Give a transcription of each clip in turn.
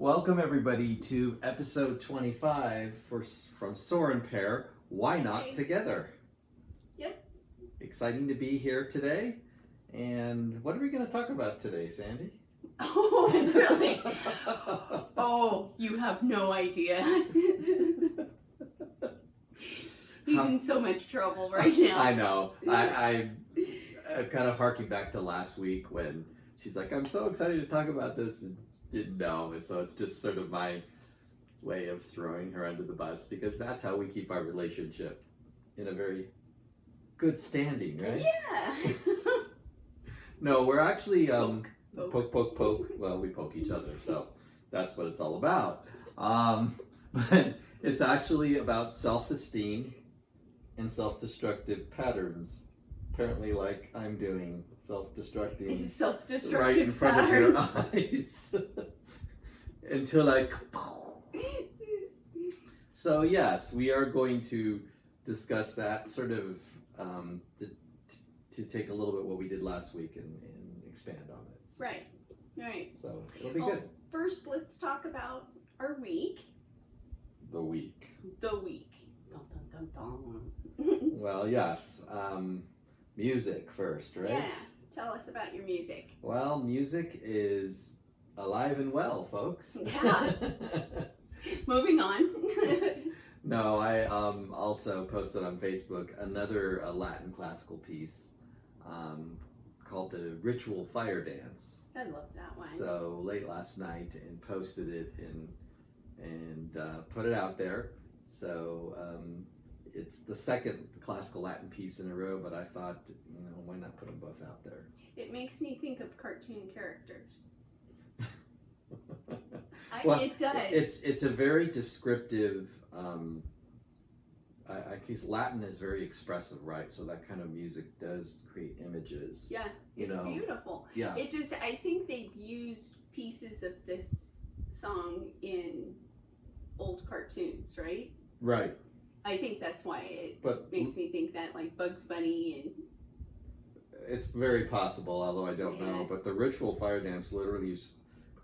Welcome everybody to episode 25 from Soar and Pair. Why not Nice. together? Yep. Exciting to be here today. And what are we going to talk about today, Sandy? Oh, really? Oh, you have no idea. He's in so much trouble right now. I know. I'm kind of harking back to last week when she's like, I'm so excited to talk about this, and didn't know. So it's just sort of my way of throwing her under the bus, because that's how we keep our relationship in a very good standing, right? Yeah. No, we're actually Poke. Well, we poke each other, so that's what it's all about. But it's actually about self-esteem and self-destructive patterns. Apparently, like I'm doing, self-destructing Self-destructive right in front patterns. of your eyes. Until like. So yes, we are going to discuss that sort of to take a little bit what we did last week and expand on it. So, Right. So it'll be Well, good. First, let's talk about our week. The week. The week. Dun, dun, dun, dun. Well, yes. Music first, right? Yeah. Tell us about your music. Well, music is alive and well, folks. Yeah. Moving on. No, I also posted on Facebook another Latin classical piece called the Ritual Fire Dance. I love that one. So late last night, and posted it and put it out there. So it's the second classical Latin piece in a row, but I thought, why not put them both out there? It makes me think of cartoon characters. Well, It does. It's a very descriptive. I guess Latin is very expressive, right? So that kind of music does create images. Yeah, it's beautiful. Yeah. I think they've used pieces of this song in old cartoons, right? Right. I think that's why it But makes me think that, like Bugs Bunny and it's very possible, although I don't know. Yeah. But the Ritual Fire Dance literally,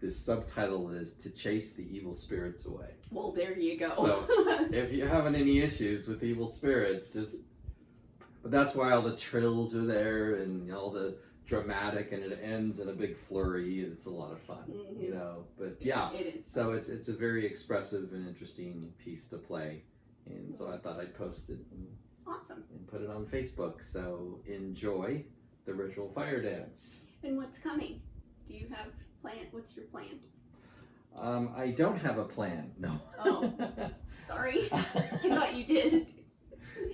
this subtitle is to chase the evil spirits away. well, there you go. So if you're having any issues with evil spirits, but that's why all the trills are there and all the dramatic, and it ends in a big flurry, and it's a lot of fun, Mhm. But yeah, it is. so it's a very expressive and interesting piece to play, and so I thought I'd post it Awesome. and put it on Facebook. So enjoy the Ritual Fire Dance. And what's coming? Do you have plan? What's your plan? I don't have a plan. No. Oh. Sorry, I thought you did.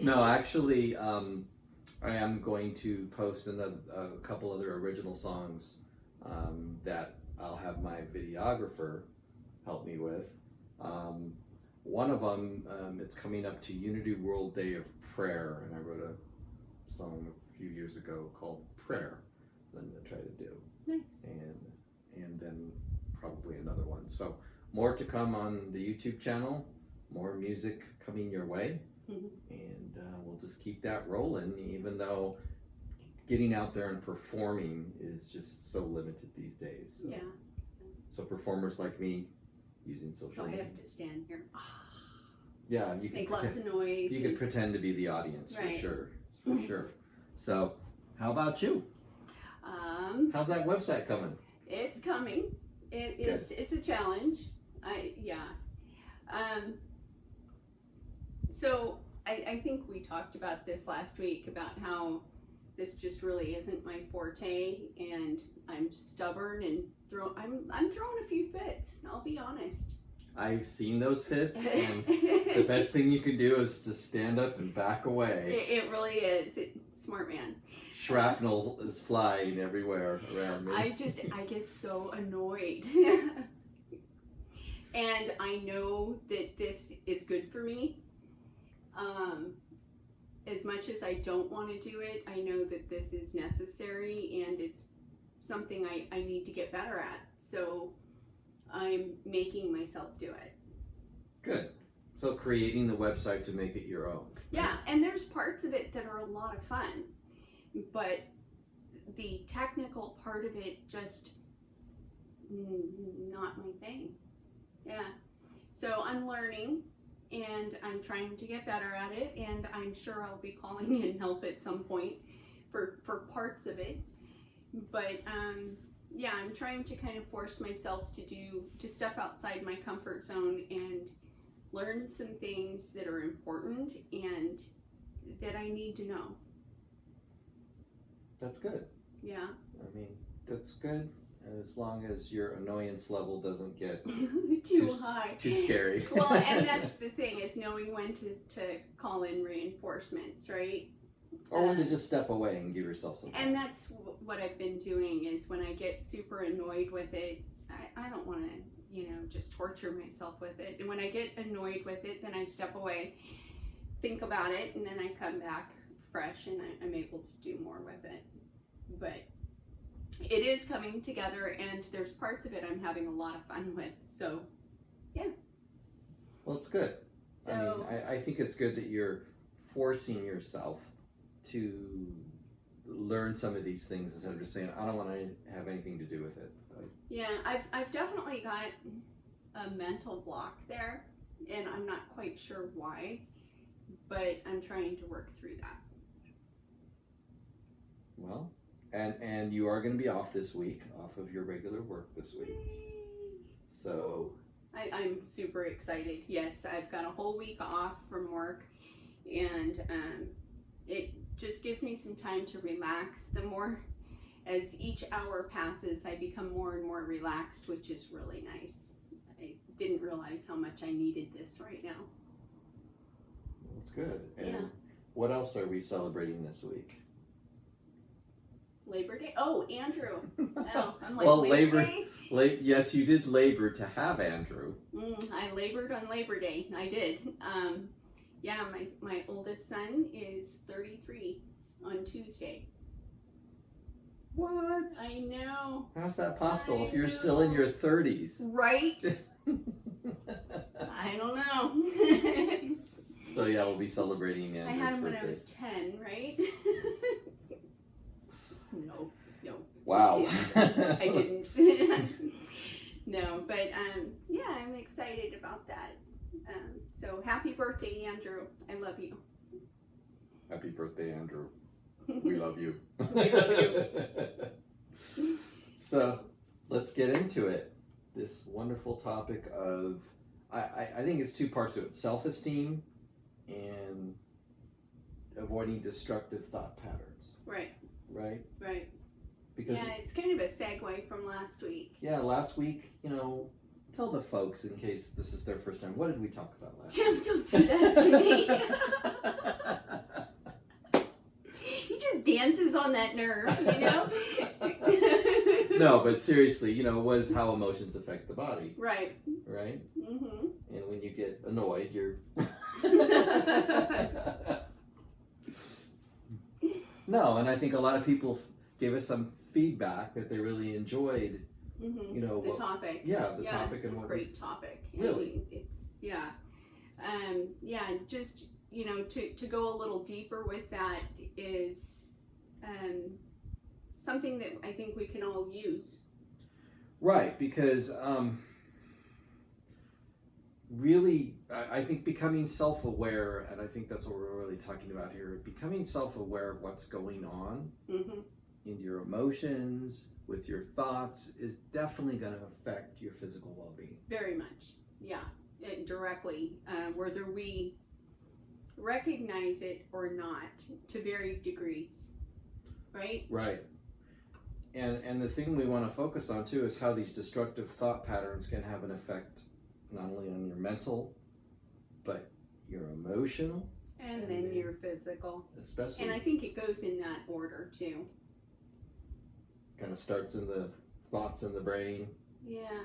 No, actually, I am going to post a couple other original songs that I'll have my videographer help me with. One of them, it's coming up to Unity World Day of Prayer, and I wrote a song a few years ago called Prayer that I'm going to try to do. Nice. And then probably another one. So more to come on the YouTube channel, more music coming your way. Mhm. And we'll just keep that rolling, even though getting out there and performing is just so limited these days. So, Yeah. So performers like me using social So I media. have to stand here. Yeah, you can Make lots of noise. you can pretend to be the audience Right. for sure, for sure. So, how about you? How's that website coming? It's coming. It's a challenge. So I think we talked about this last week, about how this just really isn't my forte, and I'm stubborn and I'm throwing a few fits. I'll be honest. I've seen those fits, and the best thing you can do is to stand up and back away. It really is. Smart man. Shrapnel is flying everywhere around me. I get so annoyed. And I know that this is good for me. As much as I don't want to do it, I know that this is necessary, and it's something I need to get better at. So I'm making myself do it. Good. So creating the website to make it your own. Yeah, and there's parts of it that are a lot of fun, but the technical part of it just not my thing. Yeah. So I'm learning and I'm trying to get better at it, and I'm sure I'll be calling in help at some point for parts of it. But yeah, I'm trying to kind of force myself to step outside my comfort zone and learn some things that are important and that I need to know. That's good. Yeah. I mean, that's good as long as your annoyance level doesn't get too high. too scary. Well, and that's the thing, is knowing when to call in reinforcements, right? Or when to just step away and give yourself some time. And that's what I've been doing, is when I get super annoyed with it, I don't want to, just torture myself with it. And when I get annoyed with it, then I step away, think about it, and then I come back fresh and I'm able to do more with it. But it is coming together, and there's parts of it I'm having a lot of fun with. So, yeah. Well, it's good. So, I mean, I think it's good that you're forcing yourself to learn some of these things instead of just saying, I don't want to have anything to do with it. yeah, I've definitely got a mental block there, and I'm not quite sure why, but I'm trying to work through that. Well, and you are going to be off this week, off of your regular work this week. So I'm super excited. Yes, I've got a whole week off from work, and it just gives me some time to relax. The more as each hour passes, I become more and more relaxed, which is really nice. I didn't realize how much I needed this right now. that's good. And Yeah. what else are we celebrating this week? Labor Day? Oh, Andrew. Oh, I'm like, Well, Labor labor- Day? Yes, you did labor to have Andrew. I labored on Labor Day. I did. Yeah, my oldest son is 33 on Tuesday. What? I know. How's that possible I if you're know. still in your 30s? Right? I don't know. So yeah, we'll be celebrating Andrew's I had him birthday. when I was 10, right? No. Wow. I didn't. No, but yeah, I'm excited about that. So happy birthday, Andrew. I love you. Happy birthday, Andrew. We love you. We love you. So let's get into it. This wonderful topic of, I think it's two parts to it: self-esteem and avoiding destructive thought patterns. Right. Right? Because Yeah, it's kind of a segue from last week. yeah, last week, tell the folks in case this is their first time, what did we talk about last week? Don't do that to me. He just dances on that nerve, No, but seriously, was how emotions affect the body, Right. right? Mm-hmm. And when you get annoyed, you're No, and I think a lot of people gave us some feedback that they really enjoyed, Mm-hmm. the Topic. the topic it's and a what great topic. Really? I mean, it's just to go a little deeper with that is something that I think we can all use. Right, because really, I think becoming self-aware, and I think that's what we're really talking about here, becoming self-aware of what's going on Mm-hmm. in your emotions, with your thoughts, is definitely going to affect your physical well-being. Very much, yeah, directly, whether we recognize it or not, to varied degrees, right? Right. And the thing we want to focus on too is how these destructive thought patterns can have an effect not only on your mental, but your emotional, And And then then- your physical. especially And I think it goes in that order too. kind of starts in the thoughts in the brain. Yeah.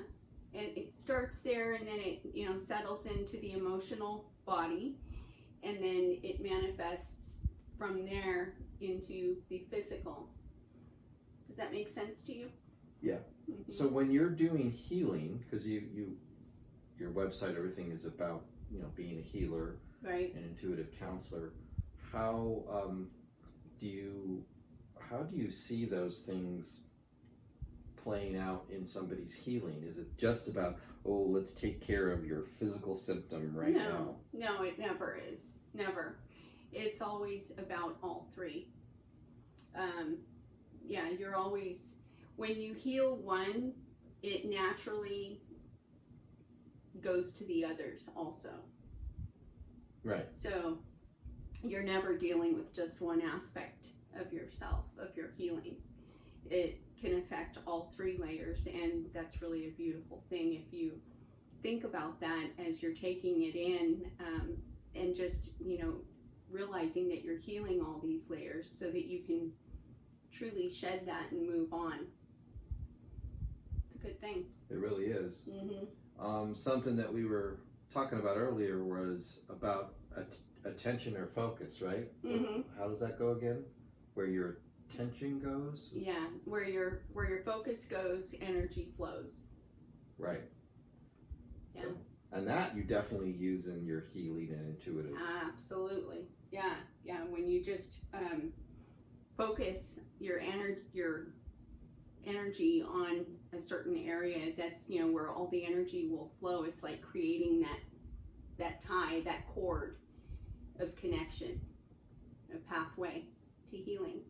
And it starts there, and then it, settles into the emotional body, and then it manifests from there into the physical. Does that make sense to you? Yeah. Mhm. So when you're doing healing, because your website, everything is about being a healer, Right. an intuitive counselor. How do you see those things playing out in somebody's healing? Is it just about, oh, let's take care of your physical symptom right now? No, it never is. Never. It's always about all three. Yeah, you're always, when you heal one, it naturally goes to the others also. Right. So you're never dealing with just one aspect of yourself, of your healing. It can affect all three layers, and that's really a beautiful thing if you think about that as you're taking it in, and just, realizing that you're healing all these layers so that you can truly shed that and move on. It's a good thing. It really is. Mm-hmm. Something that we were talking about earlier was about attention or focus, right? Mm-hmm. How does that go again? Where your attention goes? Yeah, where your focus goes, energy flows. Right. Yeah. So, and that you definitely use in your healing and intuitive. Absolutely. Yeah. When you just focus your energy on a certain area, that's where all the energy will flow. It's like creating that tie, that cord of connection, a pathway to healing.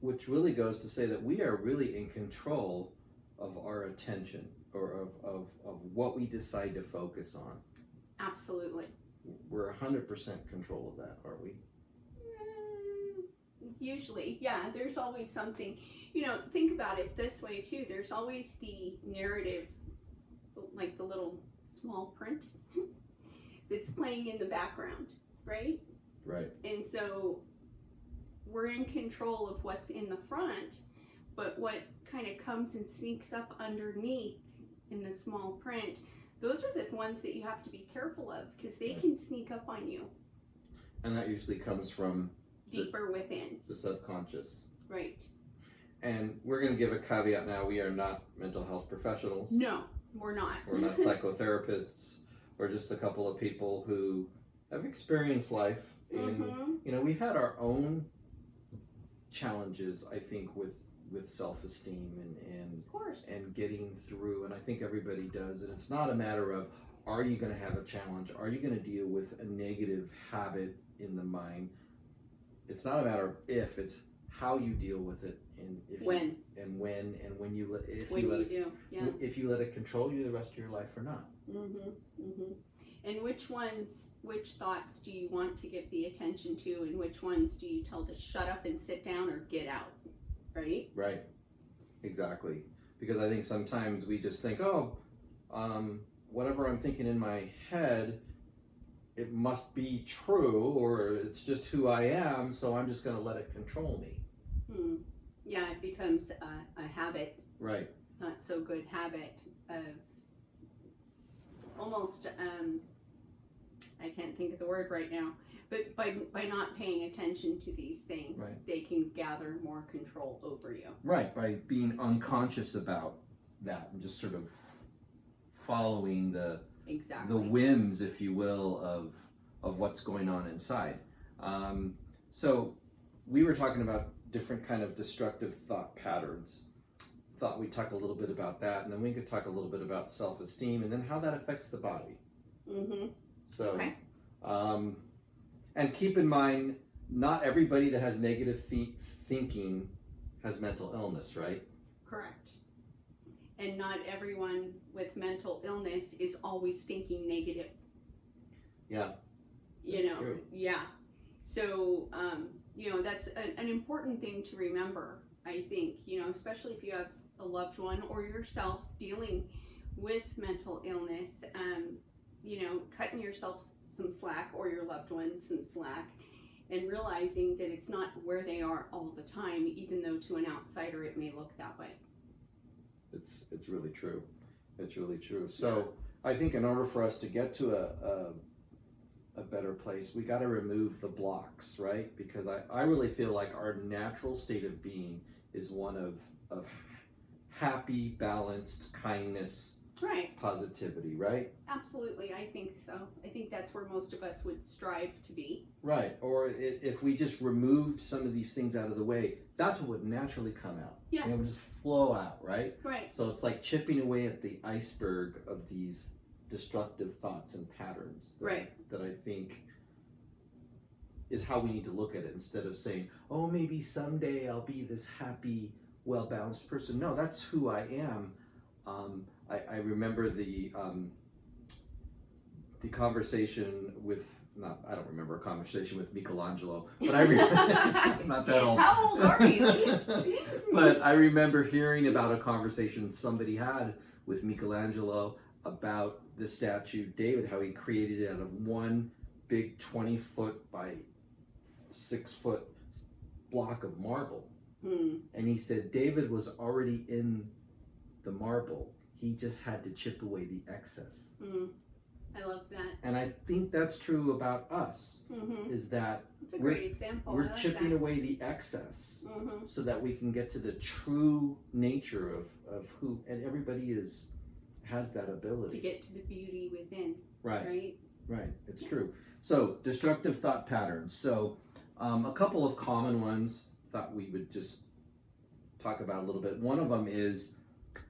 Which really goes to say that we are really in control of our attention, or of what we decide to focus on. Absolutely. We're 100% control of that, aren't we? Usually, yeah. There's always something, think about it this way too. There's always the narrative, like the little small print that's playing in the background, right? Right. And so we're in control of what's in the front, but what kind of comes and sneaks up underneath in the small print, those are the ones that you have to be careful of, because they can sneak up on you. And that usually comes from deeper within. The subconscious. Right. And we're going to give a caveat now. We are not mental health professionals. No, we're not. We're not psychotherapists. We're just a couple of people who have experienced life in, we've had our own challenges, I think, with self-esteem and of course, and getting through, and I think everybody does. And it's not a matter of, are you going to have a challenge? Are you going to deal with a negative habit in the mind? It's not a matter of if, it's how you deal with it, and if when you let if you let it control you the rest of your life or not. And which thoughts do you want to give the attention to, and which ones do you tell to shut up and sit down or get out? Right, exactly. Because I think sometimes we just think, whatever I'm thinking in my head, it must be true, or it's just who I am, so I'm just going to let it control me. Yeah, it becomes a habit. Right. Not so good habit of almost, I can't think of the word right now, but by not paying attention to these things, they can gather more control over you. Right, by being unconscious about that and just sort of following the whims, if you will, of what's going on inside. So we were talking about different kind of destructive thought patterns. Thought we'd talk a little bit about that, and then we could talk a little bit about self-esteem and then how that affects the body. So, and keep in mind, not everybody that has negative thinking has mental illness, right? Correct. And not everyone with mental illness is always thinking negative. Yeah. True. Yeah. So, that's an important thing to remember, I think, especially if you have a loved one or yourself dealing with mental illness, cutting yourself some slack, or your loved ones some slack, and realizing that it's not where they are all the time, even though to an outsider it may look that way. It's really true. It's really true. So I think in order for us to get to a better place, we got to remove the blocks, right? Because I really feel like our natural state of being is one of happy, balanced kindness, Right. positivity, right? Absolutely. I think so. I think that's where most of us would strive to be. Right. Or if we just removed some of these things out of the way, that's what would naturally come out. Yeah. And it would just flow out, right? Right. So it's like chipping away at the iceberg of these destructive thoughts and patterns that I think is how we need to look at it, instead of saying, oh, maybe someday I'll be this happy, well-balanced person. No, that's who I am. I remember the conversation with, I don't remember a conversation with Michelangelo, but I remember, I'm not that old. How old are you? But I remember hearing about a conversation somebody had with Michelangelo about the statue David, how he created it out of one big 20-foot by 6-foot block of marble. And he said David was already in the marble. He just had to chip away the excess. I love that. And I think that's true about us, is that it's a great example. We're chipping away the excess so that we can get to the true nature of who, and everybody has that ability. To get to the beauty within. Right. It's true. So, destructive thought patterns. So, a couple of common ones thought we would just talk about a little bit. One of them is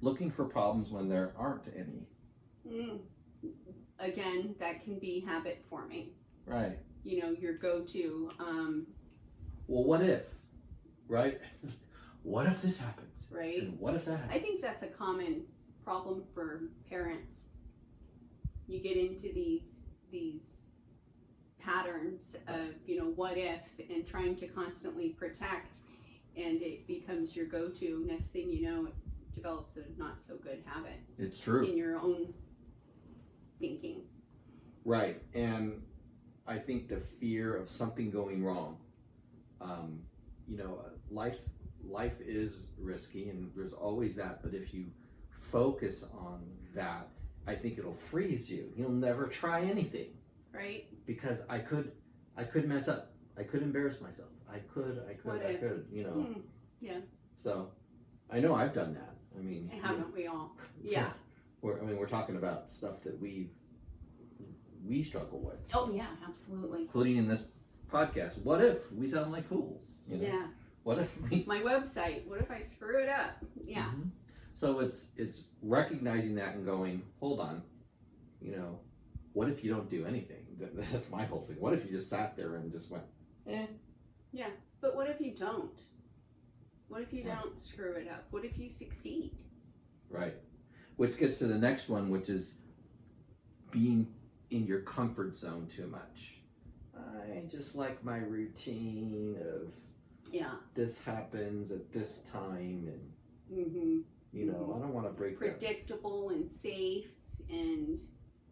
looking for problems when there aren't any. Again, that can be habit forming. Right. You know, your go-to. Well, what if? Right? What if this happens? Right. And what if that happens? I think that's a common problem for parents. You get into these patterns of, you know, what if, and trying to constantly protect, and it becomes your go-to. Next thing you know, it develops a not so good habit. It's true. In your own thinking. Right. And I think the fear of something going wrong, you know, life is risky, and there's always that, but if you focus on that, I think it'll freeze you. You'll never try anything. Right. Because I could mess up. I could embarrass myself. I could, you know. Yeah. So, I know I've done that. I mean, haven't we all? Yeah. We're talking about stuff that we struggle with. Oh yeah, absolutely. Including in this podcast. What if we sound like fools? You know? Yeah. What if we? My website. What if I screw it up? Yeah. So it's recognizing that and going, hold on, you know, what if you don't do anything? That's my whole thing. What if you just sat there and just went, eh? Yeah, but what if you don't? What if you don't screw it up? What if you succeed? Right. Which gets to the next one, which is being in your comfort zone too much. I just like my routine of this happens at this time, and you know, I don't want to break that. Predictable and safe, and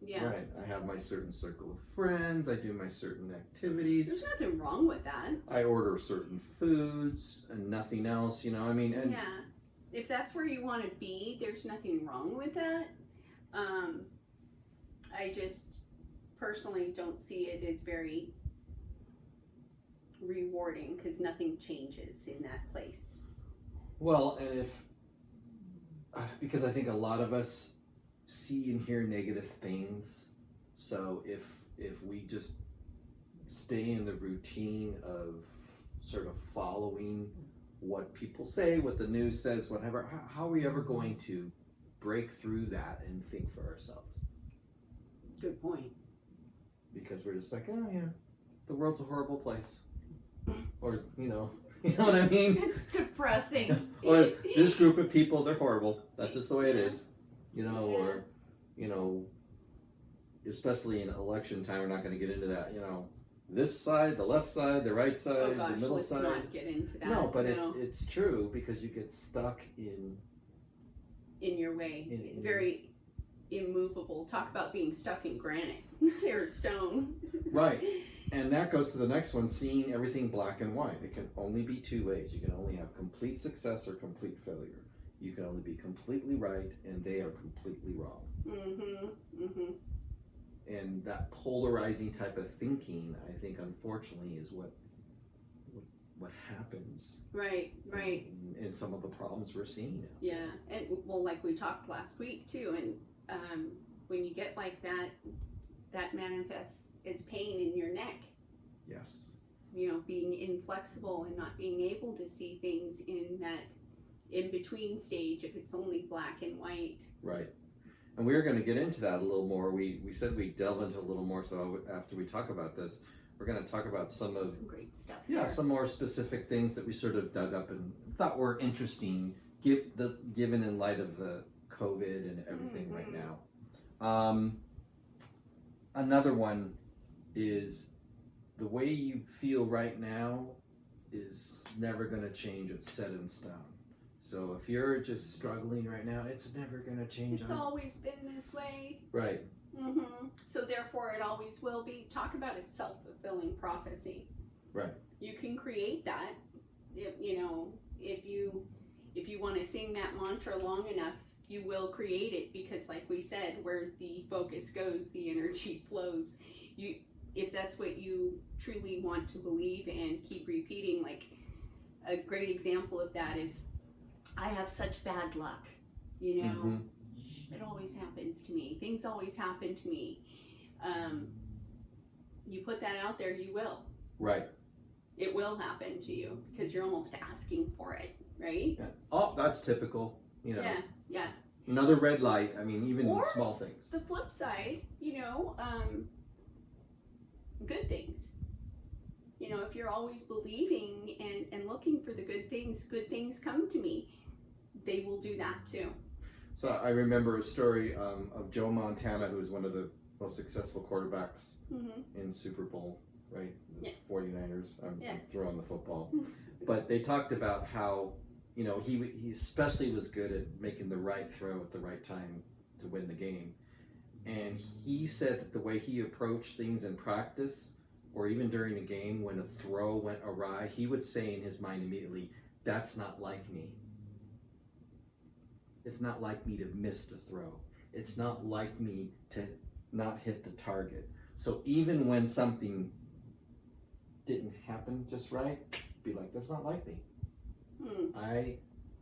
right. I have my certain circle of friends. I do my certain activities. There's nothing wrong with that. I order certain foods and nothing else. You know, I mean, and if that's where you want to be, there's nothing wrong with that. I just personally don't see it as very rewarding, because nothing changes in that place. Well, and because I think a lot of us see and hear negative things, so if we just stay in the routine of sort of following what people say, what the news says, whatever, how are we ever going to break through that and think for ourselves? Good point. Because we're just like, oh yeah, the world's a horrible place, or you know what I mean? It's depressing. Or this group of people, they're horrible. That's just the way it is, you know. Or you know, especially in election time, we're not going to get into that. You know, this side, the left side, the right side, the middle side. Let's not get into that. No, but it's true, because you get stuck in your way. Very immovable. Talk about being stuck in granite or stone. Right. And that goes to the next one, seeing everything black and white. It can only be two ways. You can only have complete success or complete failure. You can only be completely right, and they are completely wrong. And that polarizing type of thinking, I think, unfortunately, is what happens. Right. Right. And some of the problems we're seeing now. Yeah, and well, like we talked last week too, and when you get like that, that manifests as pain in your neck. Yes. You know, being inflexible and not being able to see things in that in between stage if it's only black and white. Right. And we're going to get into that a little more. We said we'd delve into a little more, so after we talk about this, we're going to talk about some Great stuff. Yeah, some more specific things that we sort of dug up and thought were interesting, given in light of the COVID and everything right now. Another one is the way you feel right now is never going to change. It's set in stone. So if you're just struggling right now, it's never going to change. It's always been this way. Right. So therefore it always will be. Talk about a self-fulfilling prophecy. Right. You can create that. If you want to sing that mantra long enough, you will create it, because like we said, where the focus goes, the energy flows. If that's what you truly want to believe and keep repeating, like a great example of that is, I have such bad luck, you know, it always happens to me. Things always happen to me. You put that out there, you will. Right. It will happen to you because you're almost asking for it, right? Yeah. Oh, that's typical, you know. Yeah. Another red light. I mean, even Or small things. The flip side, good things. You know, if you're always believing and looking for the good things come to me, they will do that too. So I remember a story of Joe Montana, who's one of the most successful quarterbacks in Super Bowl, right? The 49ers. I'm throwing the football. But they talked about how, you know, he especially was good at making the right throw at the right time to win the game. And he said that the way he approached things in practice, or even during a game when a throw went awry, he would say in his mind immediately, that's not like me. It's not like me to miss the throw. It's not like me to not hit the target. So even when something didn't happen just right, be like, that's not like me. I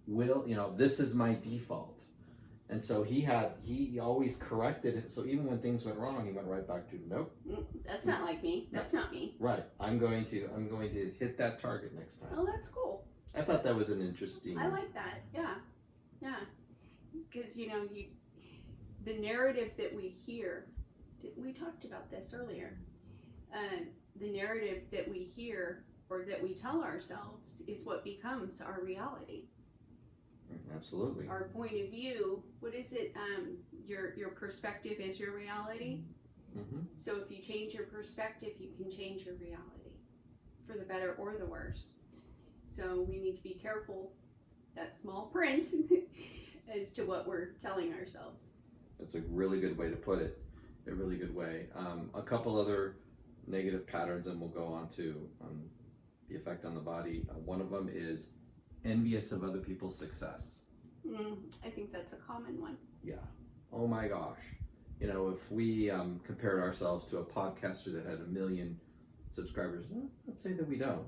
will, you know, this is my default. And so he always corrected it. So even when things went wrong, he went right back to, nope. That's not like me. That's not me. Right. I'm going to hit that target next time. Oh, that's cool. I thought that was an interesting. I like that. Yeah. Because, you know, the narrative that we hear, we talked about this earlier. The narrative that we hear or that we tell ourselves is what becomes our reality. Absolutely. Our point of view, what is it? Your perspective is your reality. So if you change your perspective, you can change your reality for the better or the worse. So we need to be careful, that small print, as to what we're telling ourselves. That's a really good way to put it. A really good way. A couple other negative patterns, and we'll go on to the effect on the body. One of them is envious of other people's success. I think that's a common one. Yeah. Oh my gosh. You know, if we compared ourselves to a podcaster that had 1 million subscribers, let's say that we don't.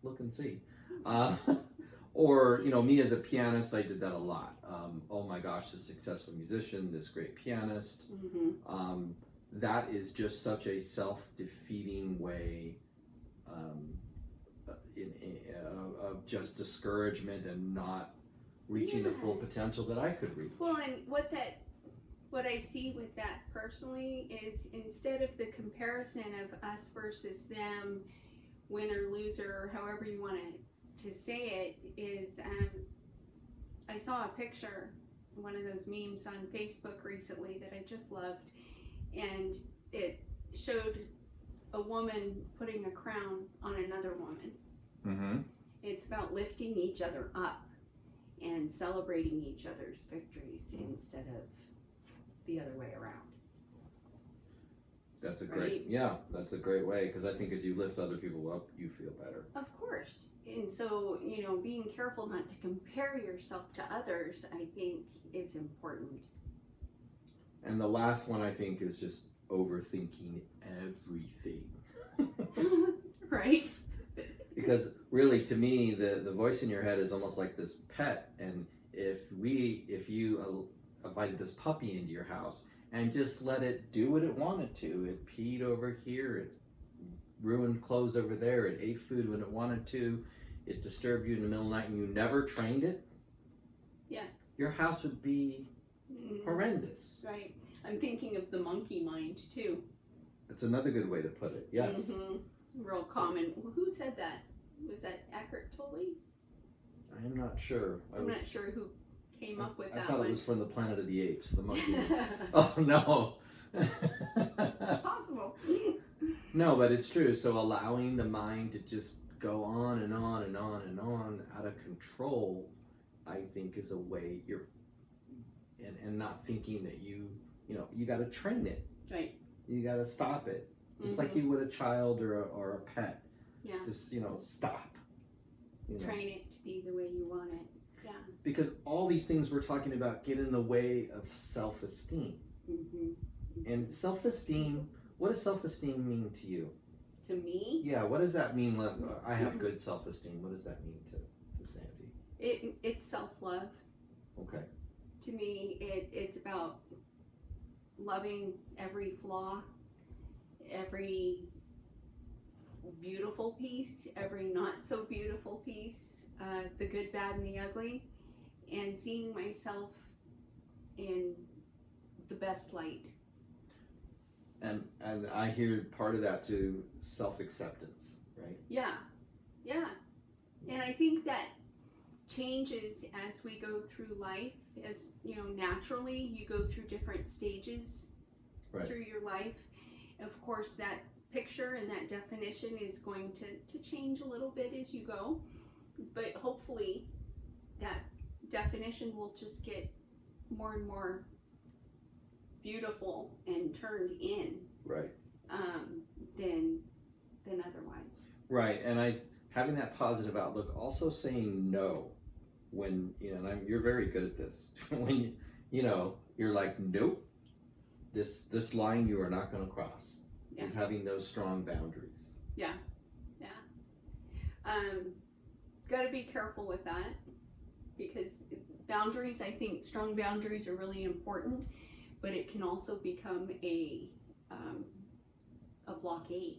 Look and see. Or, you know, me as a pianist, I did that a lot. Oh my gosh, this successful musician, this great pianist. That is just such a self-defeating way of just discouragement and not reaching the full potential that I could reach. Well, and what I see with that personally is, instead of the comparison of us versus them, winner, loser, however you want to say it, is I saw a picture, one of those memes on Facebook recently that I just loved, and it showed a woman putting a crown on another woman. It's about lifting each other up and celebrating each other's victories instead of the other way around. That's a great, that's a great way, because I think as you lift other people up, you feel better. Of course. And so, you know, being careful not to compare yourself to others, I think, is important. And the last one, I think, is just overthinking everything. Right? Because really, to me, the voice in your head is almost like this pet, and if you invited this puppy into your house and just let it do what it wanted to. It peed over here, it ruined clothes over there, it ate food when it wanted to, it disturbed you in the middle of the night, and you never trained it, Yeah. your house would be horrendous. Right. I'm thinking of the monkey mind too. That's another good way to put it. Yes. Real common. Who said that? Was that Eckhart Tolle? I am not sure. I'm not sure who came up with that I thought one. it was from the Planet of the Apes, the monkey. Oh no. Possible. No, but it's true. So allowing the mind to just go on and on and on and on out of control, I think is a way and not thinking that you got to train it. Right. You got to stop it. Just like you would a child or a pet. Yeah. Just, stop. Train it to be the way you want it. Yeah. Because all these things we're talking about get in the way of self-esteem. And self-esteem, what does self-esteem mean to you? To me? Yeah, what does that mean? I have good self-esteem. What does that mean to Sandy? It's self-love. Okay. To me, it's about loving every flaw, every beautiful piece, every not so beautiful piece, the good, bad, and the ugly, and seeing myself in the best light. And I hear part of that too, self-acceptance, right? Yeah, yeah. And I think that changes as we go through life. As naturally you go through different stages through your life. Of course, that picture and that definition is going to change a little bit as you go, but hopefully that definition will just get more and more beautiful and turned in than otherwise. Right. And having that positive outlook, also saying no when and you're very good at this. When you're like, nope, this line you are not going to cross. Yeah. Is having those strong boundaries. Yeah. Got to be careful with that, because boundaries, I think strong boundaries are really important, but it can also become a blockade.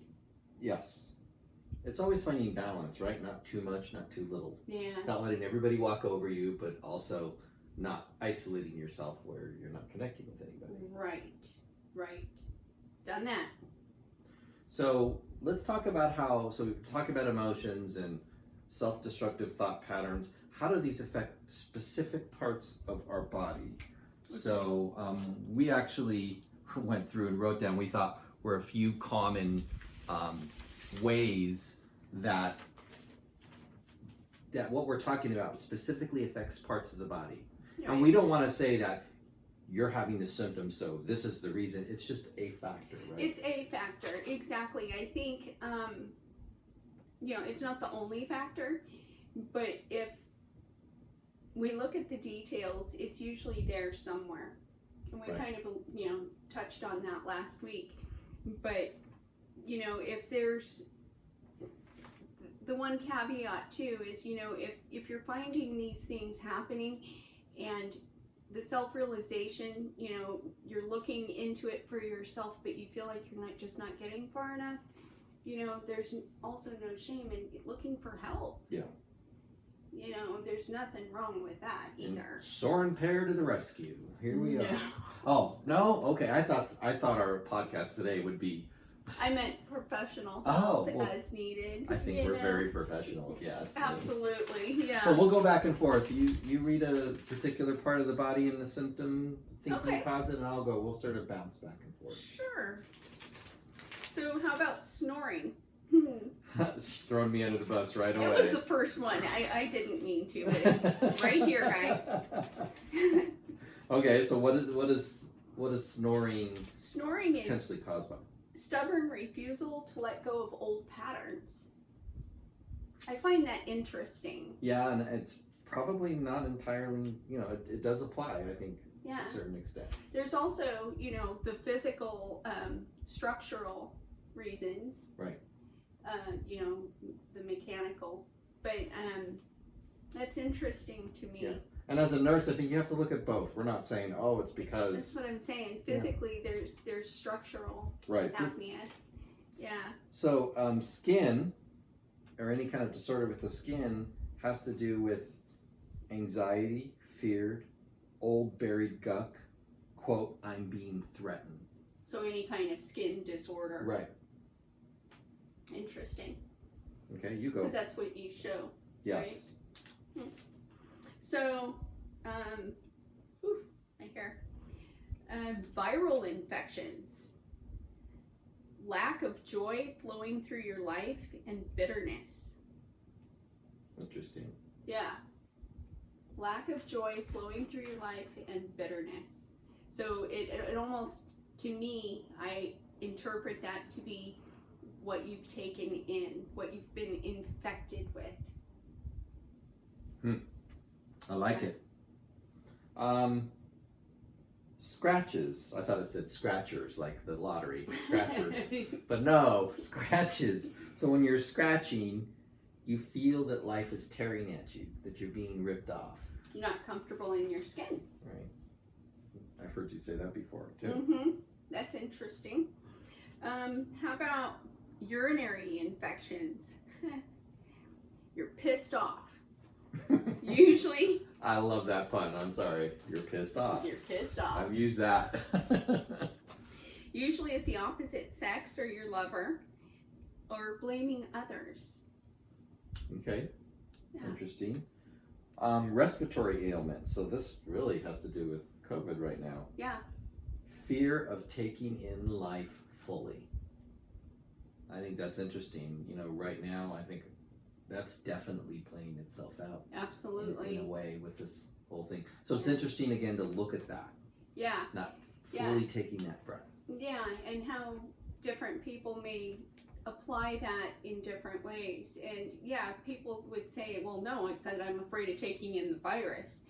Yes. It's always finding balance, right? Not too much, not too little. Yeah. Not letting everybody walk over you, but also not isolating yourself where you're not connecting with anybody. Right. Done that. So let's talk about we talk about emotions and self-destructive thought patterns. How do these affect specific parts of our body? Okay. So we actually went through and wrote down, we thought were a few common ways that what we're talking about specifically affects parts of the body. Right. And we don't want to say that you're having the symptoms, so this is the reason. It's just a factor, right? It's a factor, exactly. I think, it's not the only factor, but if we look at the details, it's usually there somewhere. And we kind of, touched on that last week. But, if there's, the one caveat too is, if you're finding these things happening and the self-realization, you're looking into it for yourself, but you feel like you're not getting far enough, there's also no shame in looking for help. Yeah. There's nothing wrong with that either. And Soaring Pear to the rescue. Here we are. Oh, no? Okay, I thought our podcast today would be... I meant professional help as needed. I think we're very professional, if you ask me. Absolutely, yeah. Well, we'll go back and forth. You read a particular part of the body and the symptom, thinking cause it, and I'll go. We'll sort of bounce back and forth. Sure. So how about snoring? She's throwing me under the bus right away. It was the first one. I didn't mean to, but right here, guys. Okay, so what is snoring? Snoring is potentially caused by? Stubborn refusal to let go of old patterns. I find that interesting. Yeah, and it's probably not entirely, it does apply, I think, to a certain extent. There's also, the physical, structural reasons. Right. The mechanical. But that's interesting to me. Yeah. And as a nurse, I think you have to look at both. We're not saying, oh, it's That's because what I'm saying. Physically, there's structural right. apnea. Yeah. So skin or any kind of disorder with the skin has to do with anxiety, fear, old buried guck. Quote, I'm being threatened. So any kind of skin disorder. Right. Interesting. Okay, you go. Because that's what you show. Yes. Right? So, my hair. Viral infections, lack of joy flowing through your life, and bitterness. Interesting. Yeah. Lack of joy flowing through your life and bitterness. So it almost, to me, I interpret that to be what you've taken in, what you've been infected with. I like it. Scratches. I thought it said scratchers, like the lottery. Scratchers. But no, scratches. So when you're scratching, you feel that life is tearing at you, that you're being ripped off. You're not comfortable in your skin. Right. I've heard you say that before, too. Mm-hmm. That's interesting. How about urinary infections? You're pissed off. Usually. I love that pun. I'm sorry. You're pissed off. You're pissed off. I've used that. Usually at the opposite sex or your lover, or blaming others. Okay. Yeah. Interesting. Respiratory ailments. So this really has to do with COVID right now. Yeah. Fear of taking in life fully. I think that's interesting. You know, right now, I think that's definitely playing itself out. Absolutely. In a way with this whole thing. So it's interesting again to look at that. Yeah. Not fully taking that breath. Yeah, and how different people may apply that in different ways. And yeah, people would say, well, no, it said I'm afraid of taking in the virus.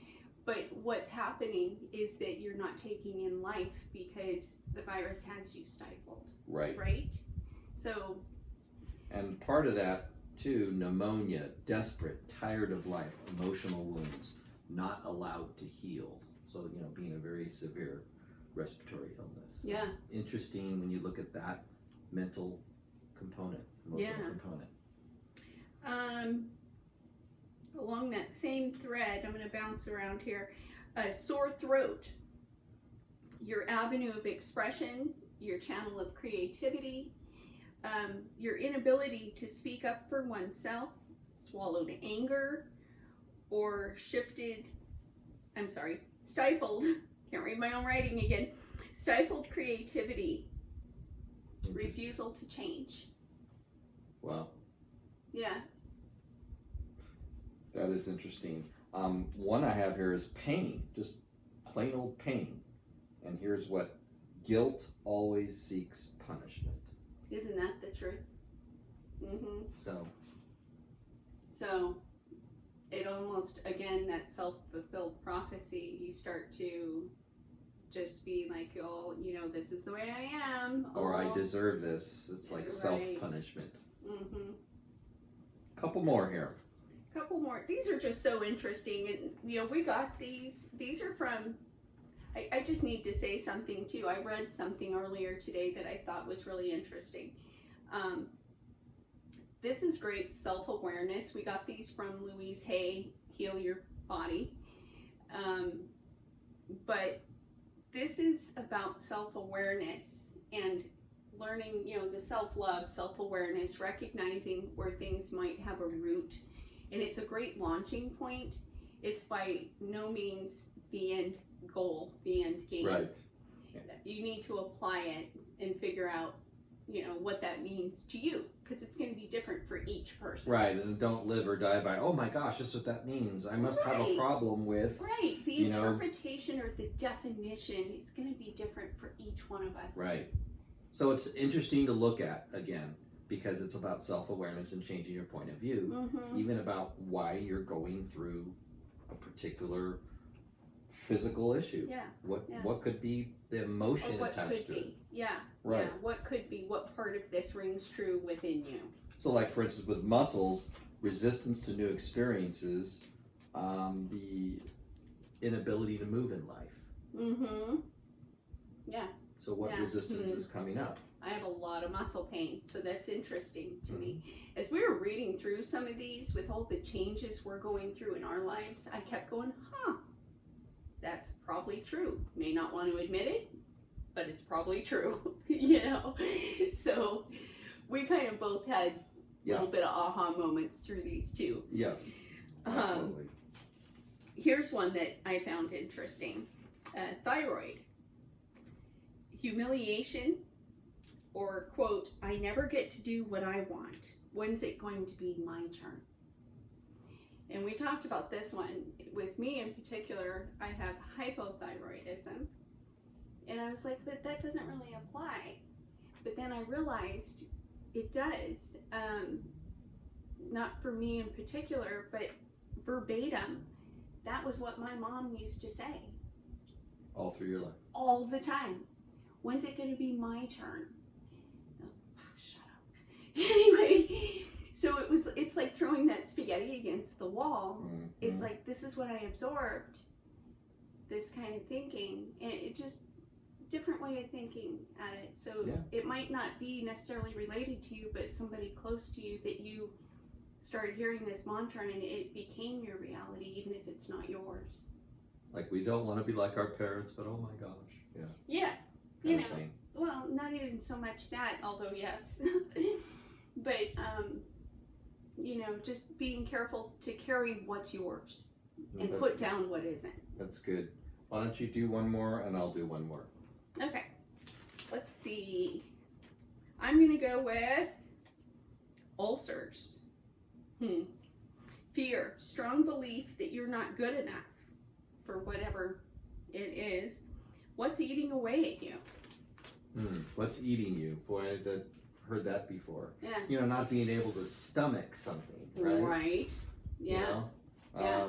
But what's happening is that you're not taking in life because the virus has you stifled. Right. Right? So. And part of that, too, pneumonia, desperate, tired of life, emotional wounds, not allowed to heal. So, you know, being a very severe respiratory illness. Yeah. Interesting when you look at that mental component, emotional component. Along that same thread, I'm going to bounce around here. A sore throat, your avenue of expression, your channel of creativity, your inability to speak up for oneself, swallowed anger, or stifled, can't read my own writing again, stifled creativity, refusal to change. Wow. Yeah. That is interesting. One I have here is pain, just plain old pain. And here's what: guilt always seeks punishment. Isn't that the truth? Mm-hmm. So it almost, again, that self-fulfilled prophecy, you start to just be like, oh, you know, this is the way I am. Or I deserve this. It's like self-punishment. Mm-hmm. Couple more here. Couple more. These are just so interesting. And, you know, we got these. These are from, I just need to say something too. I read something earlier today that I thought was really interesting. This is great self-awareness. We got these from Louise Hay, Heal Your Body. But this is about self-awareness and learning, you know, the self-love, self-awareness, recognizing where things might have a root. And it's a great launching point. It's by no means the end goal, the end game. Right. You need to apply it and figure out, you know, what that means to you, because it's going to be different for each person. Right, and don't live or die by, oh my gosh, this is what that means. I must have a problem with. Right, the interpretation or the definition is going to be different for each one of us. Right. So it's interesting to look at, again, because it's about self-awareness and changing your point of view, even about why you're going through a particular physical issue. Yeah. What could be the emotion attached to it? Yeah. Right. Yeah. What could be, what part of this rings true within you? So like, for instance, with muscles, resistance to new experiences, the inability to move in life. Mm-hmm. Yeah. So what Yeah. resistance is coming up? I have a lot of muscle pain, so that's interesting to me. As we were reading through some of these with all the changes we're going through in our lives, I kept going, that's probably true. May not want to admit it, but it's probably true, you know? So we kind of both had a little bit of aha moments through these too. Yes, absolutely. Here's one that I found interesting. Thyroid. Humiliation, or quote, I never get to do what I want. When's it going to be my turn? And we talked about this one. With me in particular, I have hypothyroidism. And I was like, but that doesn't really apply. But then I realized it does. Not for me in particular, but verbatim, that was what my mom used to say. All through your life. All the time. When's it going to be my turn? Oh, shut up. Anyway, so it's like throwing that spaghetti against the wall. Mm-hmm. It's like, this is what I absorbed, this kind of thinking, and it just, different way of thinking at it. So it might not be necessarily related to you, but somebody close to you that you started hearing this mantra and it became your reality, even if it's not yours. Like, we don't want to be like our parents, but oh my gosh. Yeah. Yeah. Kind You of know, thing. well, not even so much that, although yes. But, you know, just being careful to carry what's yours and That's- put down what isn't. That's good. Why don't you do one more and I'll do one more. Okay. Let's see. I'm going to go with ulcers. Fear. Strong belief that you're not good enough for whatever it is. What's eating away at you? What's eating you? Boy, that heard that before. Yeah. You know, not being able to stomach something, right? Right. Yeah. You know? Yeah.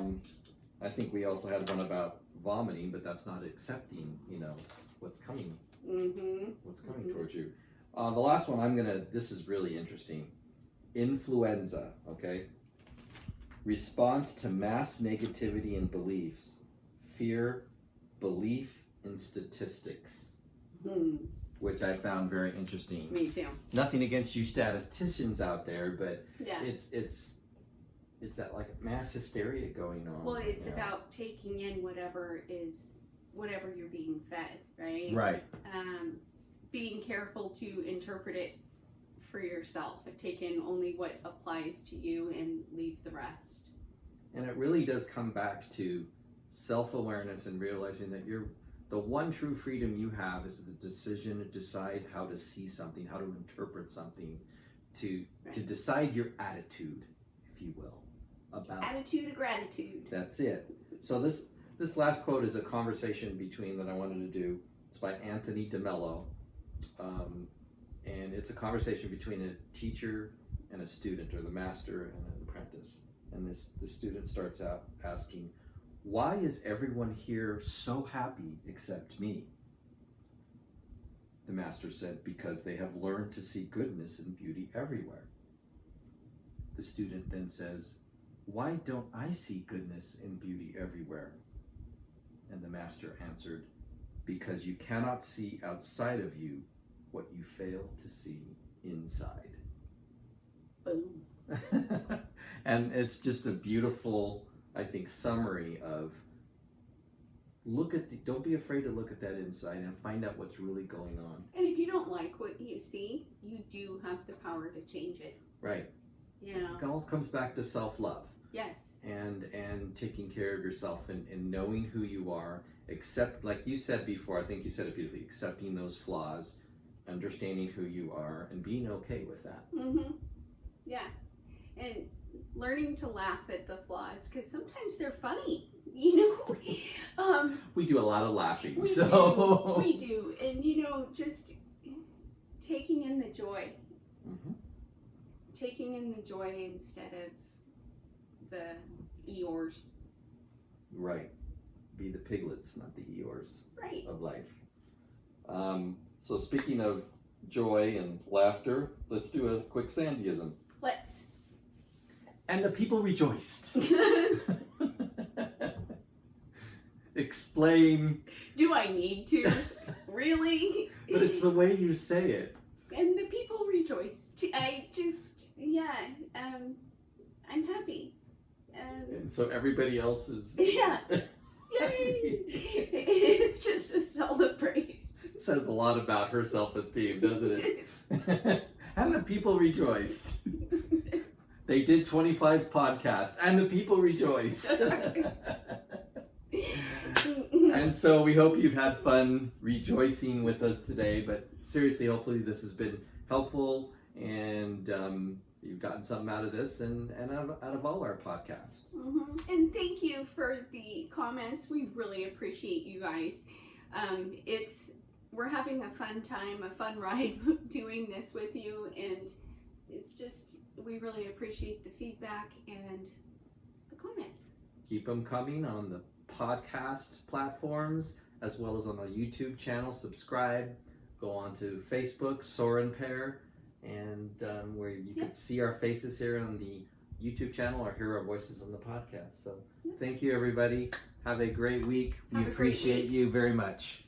I think we also had one about vomiting, but that's not accepting, you know, what's coming. Mm-hmm. What's coming towards you. The last one, this is really interesting. Influenza, okay? Response to mass negativity and beliefs. Fear, belief in statistics. Which I found very interesting. Me too. Nothing against you statisticians out there, but Yeah. it's that like mass hysteria going on. Well, it's you know? about taking in whatever you're being fed, right? Right. Being careful to interpret it for yourself and take in only what applies to you and leave the rest. And it really does come back to self-awareness and realizing that the one true freedom you have is the decision to decide how to see something, how to interpret something, to decide your attitude, if you will, about attitude of gratitude. That's it. So this last quote is a conversation that I wanted to do. It's by Anthony DeMello, and it's a conversation between a teacher and a student, or the master and an apprentice. And the student starts out asking, "Why is everyone here so happy except me?" The master said, "Because they have learned to see goodness and beauty everywhere." The student then says, "Why don't I see goodness and beauty everywhere?" And the master answered, "Because you cannot see outside of you what you fail to see inside." Boom. And it's just a beautiful, I think, summary of don't be afraid to look at that inside and find out what's really going on. And if you don't like what you see, you do have the power to change it. Right. You know? It all comes back to self-love. Yes. And taking care of yourself and knowing who you are, like you said before, I think you said it beautifully, accepting those flaws, understanding who you are, and being okay with that. Mm-hmm. Yeah. And learning to laugh at the flaws, because sometimes they're funny, you know? We do a lot of laughing, We do. And, you know, just taking in the joy. Mm-hmm. Taking in the joy instead of the Eeyores. Right. Be the piglets, not the Eeyores Right. of life. So speaking of joy and laughter, let's do a quick Sandyism. Let's. And the people rejoiced. explain. Do I need to? Really? But it's the way you say it. And the people rejoiced. I just, I'm happy. And so everybody else is. Yeah. Yay! It's just a celebrate. It says a lot about her self-esteem, doesn't it? And the people rejoiced. They did 25 podcasts, and the people rejoiced. And so we hope you've had fun rejoicing with us today. But seriously, hopefully this has been helpful, and you've gotten something out of this and out of all our podcasts. Mm-hmm. And thank you for the comments. We really appreciate you guys. We're having a fun time, a fun ride doing this with you, and it's just, we really appreciate the feedback and the comments. Keep them coming on the podcast platforms as well as on our YouTube channel. Subscribe. Go on to Facebook, Soren Pair, and where you can see our faces here on the YouTube channel or hear our voices on the podcast. So thank you, everybody. Have a great week. We appreciate you very much.